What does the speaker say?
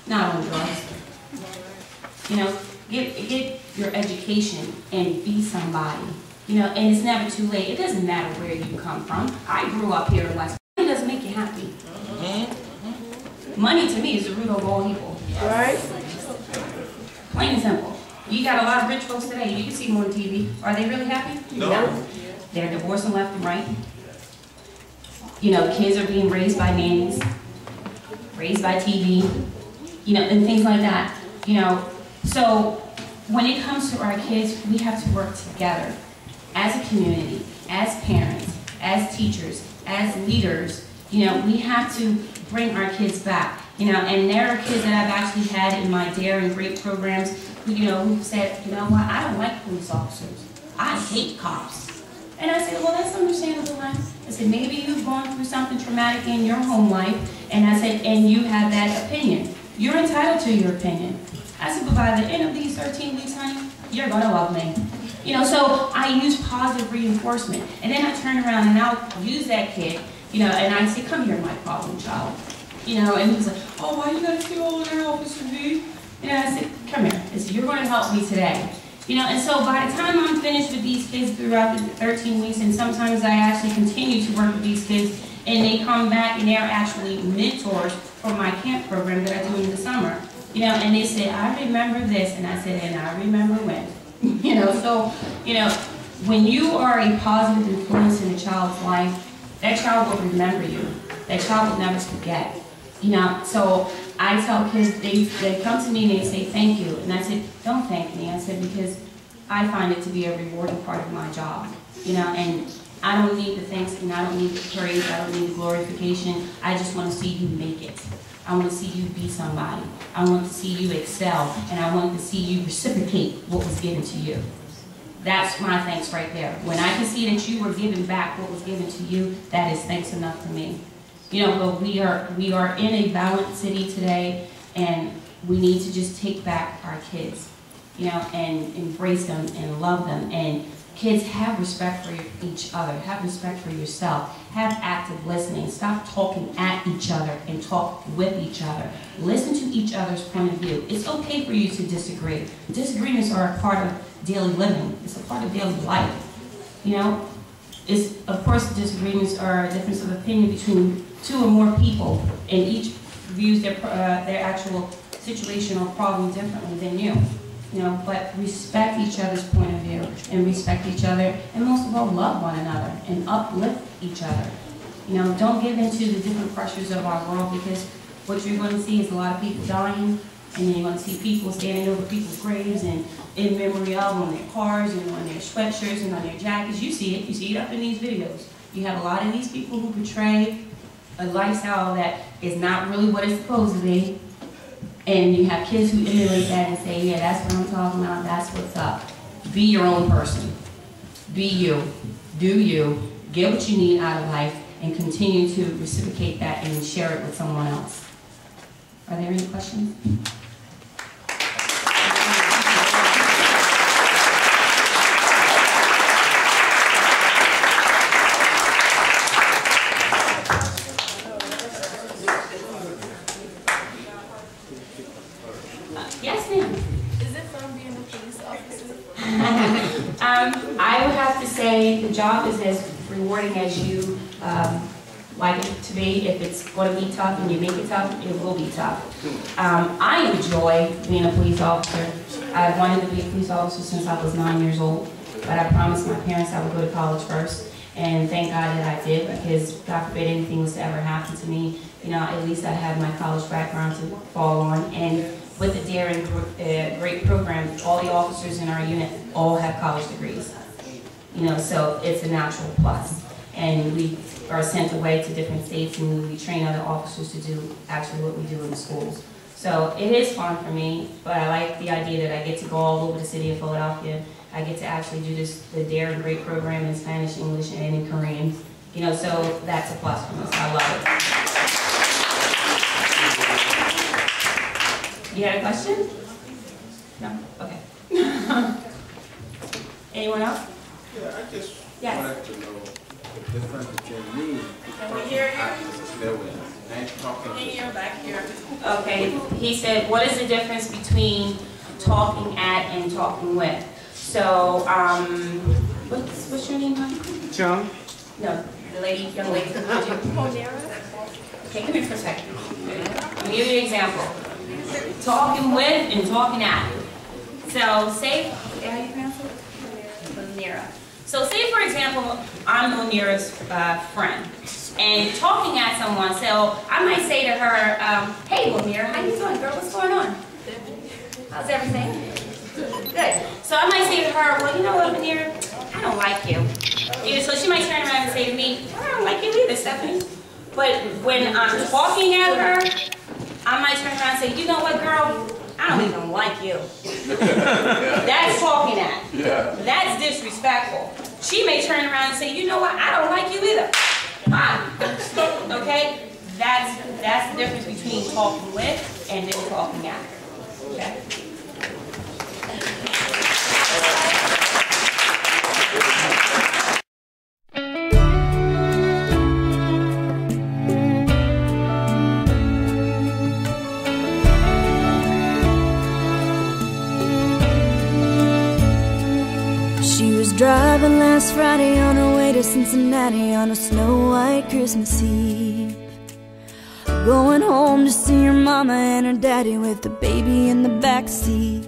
not on drugs. You know, get your education and be somebody. You know, and it's never too late. It doesn't matter where you come from. I grew up here in West. Money doesn't make you happy. Money to me is the root of all evil. Right? Plain and simple. You got a lot of rich folks today. You can see them on TV. Are they really happy? No. They're divorcing left and right. You know, kids are being raised by nannies, raised by TV, you know, and things like that. You know, so when it comes to our kids, we have to work together as a community, as parents, as teachers, as leaders. You know, we have to bring our kids back. You know, and there are kids that I've actually had in my DARE and GREAT programs who, you know, who said, you know what, I don't like police officers. I hate cops. And I said, well, that's understandable, man. I said, maybe you've gone through something traumatic in your home life, and I said, and you have that opinion. You're entitled to your opinion. I said, but by the end of these 13 weeks, honey, you're gonna love me. You know, so I use positive reinforcement. And then I turn around and I'll use that kid, you know, and I say, come here, my problem child. You know, and he's like, oh, why you gotta stay over there, Officer V? And I said, come here. I said, you're gonna help me today. You know, and so by the time I'm finished with these kids throughout the 13 weeks, and sometimes I actually continue to work with these kids, and they come back and they're actually mentors for my camp program that I do in the summer. You know, and they say, I remember this, and I said, and I remember when. You know, so, you know, when you are a positive influence in a child's life, that child will remember you. That child will never forget. You know, so I tell kids, they come to me and they say, thank you. And I said, don't thank me. I said, because I find it to be a rewarding part of my job. You know, and I don't need the thanks and I don't need the praise, I don't need the glorification. I just want to see you make it. I want to see you be somebody. I want to see you excel, and I want to see you reciprocate what was given to you. That's my thanks right there. When I can see that you were giving back what was given to you, that is thanks enough for me. You know, but we are in a violent city today, and we need to just take back our kids, you know, and embrace them and love them. And kids, have respect for each other, have respect for yourself, have active listening. Stop talking at each other and talk with each other. Listen to each other's point of view. It's okay for you to disagree. Disagreements are a part of daily living. It's a part of daily life. You know, of course, disagreements are a difference of opinion between two or more people, and each views their actual situation or problem differently than you. You know, but respect each other's point of view, and respect each other, and most of all, love one another and uplift each other. You know, don't give in to the different pressures of our world, because what you're going to see is a lot of people dying, and then you're going to see people standing over people's graves and in memory of on their cars and on their sweatshirts and on their jackets. You see it up in these videos. You have a lot of these people who portray a lifestyle that is not really what it's supposed to be. And you have kids who emulate that and say, yeah, that's what I'm talking about, that's what's up. Be your own person. Be you. Do you. Get what you need out of life, and continue to reciprocate that and share it with someone else. Are there any questions? Yes, ma'am. Is it fun being a police officer? I would have to say the job is as rewarding as you like it to be. If it's going to be tough and you make it tough, it will be tough. I enjoy being a police officer. I've wanted to be a police officer since I was 9 years old, but I promised my parents I would go to college first, and thank God that I did, because God forbid anything was to ever happen to me, you know, at least I have my college background to fall on. And with the DARE and GREAT program, all the officers in our unit all have college degrees. You know, so it's a natural plus. And we are sent away to different states, and we train other officers to do actually what we do in the schools. So it is fun for me, but I like the idea that I get to go all over the city of Philadelphia. I get to actually do the DARE and GREAT program in Spanish, English, and in Korean. You know, so that's a plus for me, so I love it. You had a question? No? Okay. Anyone else? Yeah, I just wanted to know, The difference between me Can we hear you? and talking. Can you hear back here? Okay, he said, what is the difference between talking at and talking with? So, what's your name, hon? John? No, the lady, young lady. Monera? Okay, come here for a second. Let me give you an example. Talking with and talking at. So, say, how you pronounce it? Monera. So, say for example, I'm Monera's friend. And talking at someone, so I might say to her, hey Monera, how you doing, girl? What's going on? How's everything? Good. So I might say to her, well, you know what, Monera, I don't like you. So she might turn around and say to me, I don't like you either, Stephanie. But when I'm talking at her, I might turn around and say, you know what, girl, I don't even like you. That's talking at. Yeah. That's disrespectful. She may turn around and say, you know what, I don't like you either. Okay? That's the difference between talking with and then talking at. Okay? She was driving last Friday on her way to Cincinnati on a snow-white Christmas Eve, going home to see her mama and her daddy with the baby in the backseat.